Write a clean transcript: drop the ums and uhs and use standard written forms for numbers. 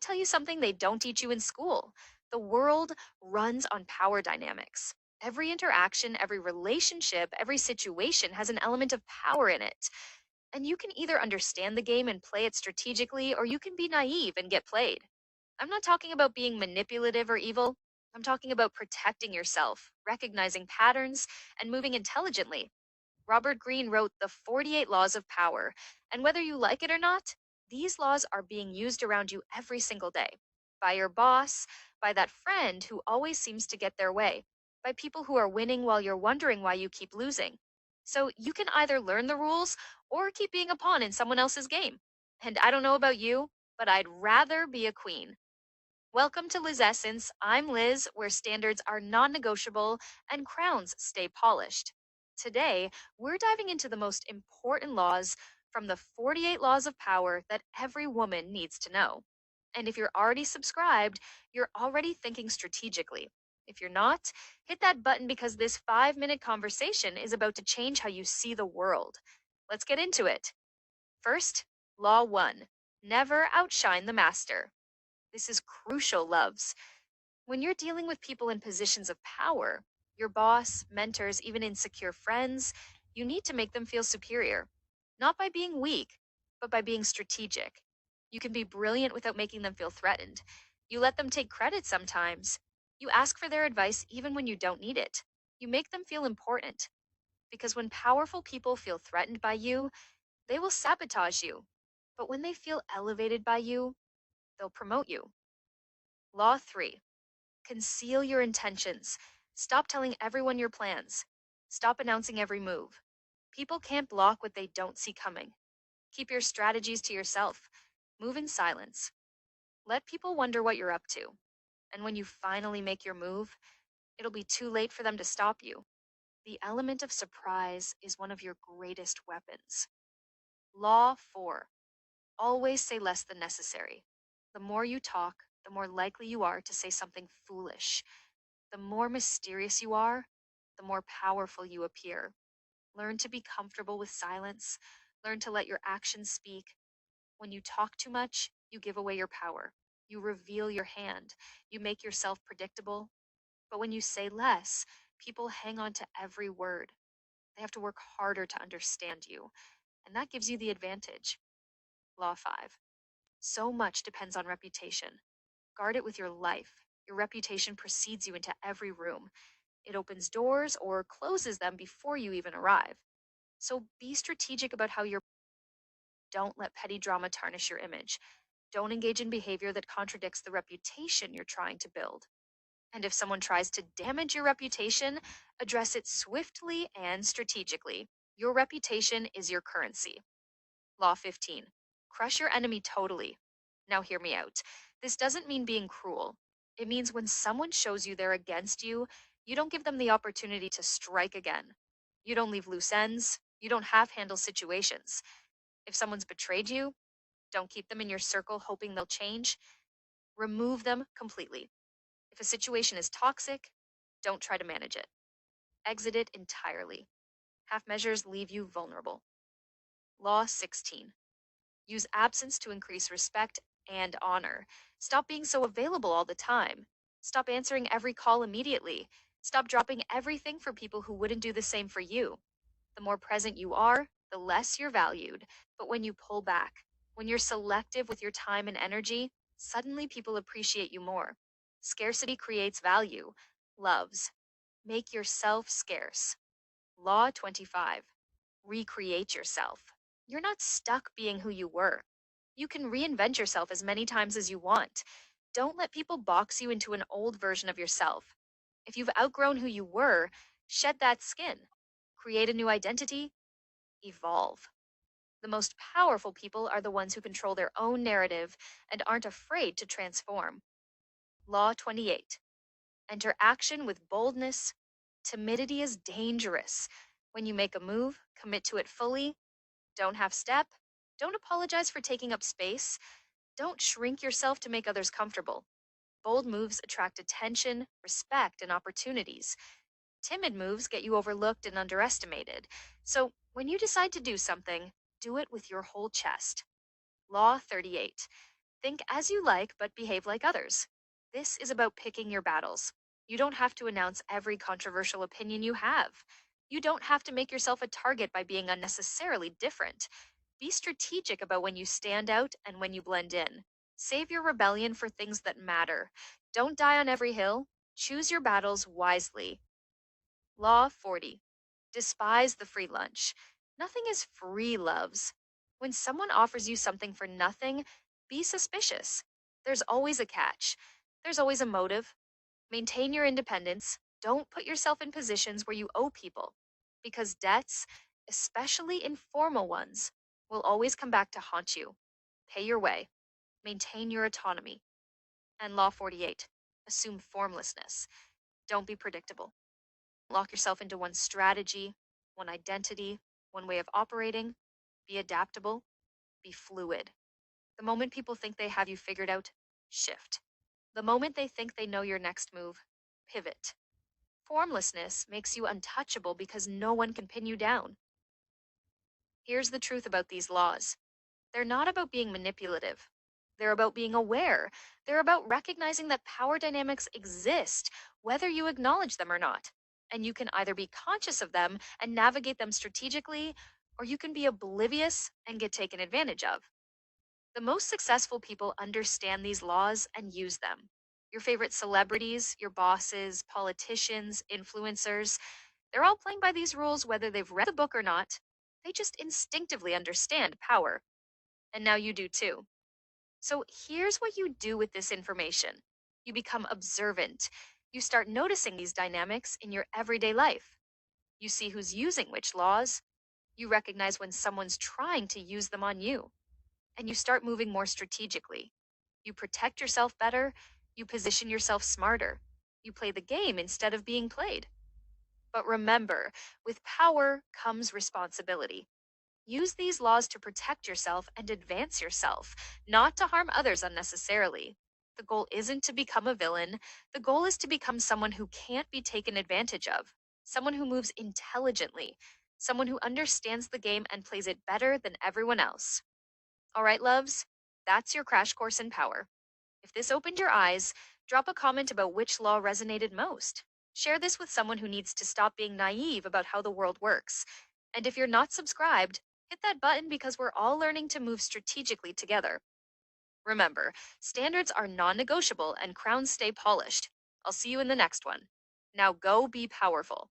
tell you something they don't teach you in school. The world runs on power dynamics. Every interaction, every relationship, every situation has an element of power in it. And you can either understand the game and play it strategically, or you can be naive and get played. I'm not talking about being manipulative or evil. I'm talking about protecting yourself, recognizing patterns, and moving intelligently. Robert Greene wrote the 48 Laws of Power, and whether you like it or not, these laws are being used around you every single day. By your boss, by that friend who always seems to get their way, by people who are winning while you're wondering why you keep losing. So you can either learn the rules or keep being a pawn in someone else's game. And I don't know about you, but I'd rather be a queen. Welcome to Lizessence. I'm Liz, where standards are non negotiable and crowns stay polished. Today, we're diving into the most important laws from the 48 Laws of Power that every woman needs to know. And if you're already subscribed, you're already thinking strategically. If you're not, hit that button because this 5-minute conversation is about to change how you see the world. Let's get into it. First, Law 1: never outshine the master. This is crucial, loves. When you're dealing with people in positions of power, your boss, mentors, even insecure friends, you need to make them feel superior. Not by being weak, but by being strategic. You can be brilliant without making them feel threatened. You let them take credit sometimes. You ask for their advice even when you don't need it. You make them feel important. Because when powerful people feel threatened by you, they will sabotage you. But when they feel elevated by you, they'll promote you. Law 3: conceal your intentions. Stop telling everyone your plans. Stop announcing every move. People can't block what they don't see coming. Keep your strategies to yourself. Move in silence. Let people wonder what you're up to. And when you finally make your move, it'll be too late for them to stop you. The element of surprise is one of your greatest weapons. Law 4: always say less than necessary. The more you talk, the more likely you are to say something foolish. The more mysterious you are, the more powerful you appear. Learn to be comfortable with silence. Learn to let your actions speak. When you talk too much, you give away your power. You reveal your hand. You make yourself predictable. But when you say less, people hang on to every word. They have to work harder to understand you. And that gives you the advantage. Law 5: so much depends on reputation. Guard it with your life. Your reputation precedes you into every room. It opens doors or closes them before you even arrive. So be strategic about how you're. Don't let petty drama tarnish your image. Don't engage in behavior that contradicts the reputation you're trying to build. And if someone tries to damage your reputation, address it swiftly and strategically. Your reputation is your currency. Law 15: crush your enemy totally. Now, hear me out. This doesn't mean being cruel. It means when someone shows you they're against you, you don't give them the opportunity to strike again. You don't leave loose ends. You don't half handle situations. If someone's betrayed you, don't keep them in your circle hoping they'll change. Remove them completely. If a situation is toxic, don't try to manage it. Exit it entirely. Half measures leave you vulnerable. Law 16: use absence to increase respect and honor. Stop being so available all the time. Stop answering every call immediately. Stop dropping everything for people who wouldn't do the same for you. The more present you are, the less you're valued. But when you pull back, when you're selective with your time and energy, suddenly people appreciate you more. Scarcity creates value. Loves. Make yourself scarce. Law 25: recreate yourself. You're not stuck being who you were. You can reinvent yourself as many times as you want. Don't let people box you into an old version of yourself. If you've outgrown who you were, shed that skin. Create a new identity. Evolve. The most powerful people are the ones who control their own narrative and aren't afraid to transform. Law 28: enter action with boldness. Timidity is dangerous. When you make a move, commit to it fully. Don't half step. Don't apologize for taking up space. Don't shrink yourself to make others comfortable. Bold moves attract attention, respect, and opportunities. Timid moves get you overlooked and underestimated. So when you decide to do something, do it with your whole chest. Law 38: Think as you like, but behave like others. This is about picking your battles. You don't have to announce every controversial opinion you have. You don't have to make yourself a target by being unnecessarily different. Be strategic about when you stand out and when you blend in. Save your rebellion for things that matter. Don't die on every hill. Choose your battles wisely. Law 40. Despise the free lunch. Nothing is free, loves. When someone offers you something for nothing, be suspicious. There's always a catch. There's always a motive. Maintain your independence. Don't put yourself in positions where you owe people. Because debts, especially informal ones, will always come back to haunt you. Pay your way. Maintain your autonomy. And Law 48. Assume formlessness. Don't be predictable. Lock yourself into one strategy, one identity, one way of operating. Be adaptable, be fluid. The moment people think they have you figured out, shift. The moment they think they know your next move, pivot. Formlessness makes you untouchable because no one can pin you down. Here's the truth about these laws: they're not about being manipulative. They're about being aware. They're about recognizing that power dynamics exist, whether you acknowledge them or not. And you can either be conscious of them and navigate them strategically, or you can be oblivious and get taken advantage of. The most successful people understand these laws and use them. Your favorite celebrities, your bosses, politicians, influencers, they're all playing by these rules whether they've read the book or not. They just instinctively understand power. And now you do too. So here's what you do with this information: you become observant. You start noticing these dynamics in your everyday life. You see who's using which laws. You recognize when someone's trying to use them on you. And you start moving more strategically. You protect yourself better. You position yourself smarter. You play the game instead of being played. But remember, with power comes responsibility. Use these laws to protect yourself and advance yourself, not to harm others unnecessarily. The goal isn't to become a villain. The goal is to become someone who can't be taken advantage of, someone who moves intelligently, someone who understands the game and plays it better than everyone else. All right, loves, that's your crash course in power. If this opened your eyes, drop a comment about which law resonated most. Share this with someone who needs to stop being naive about how the world works. And if you're not subscribed, hit that button because we're all learning to move strategically together. Remember, standards are non negotiable and crowns stay polished. I'll see you in the next one. Now go be powerful.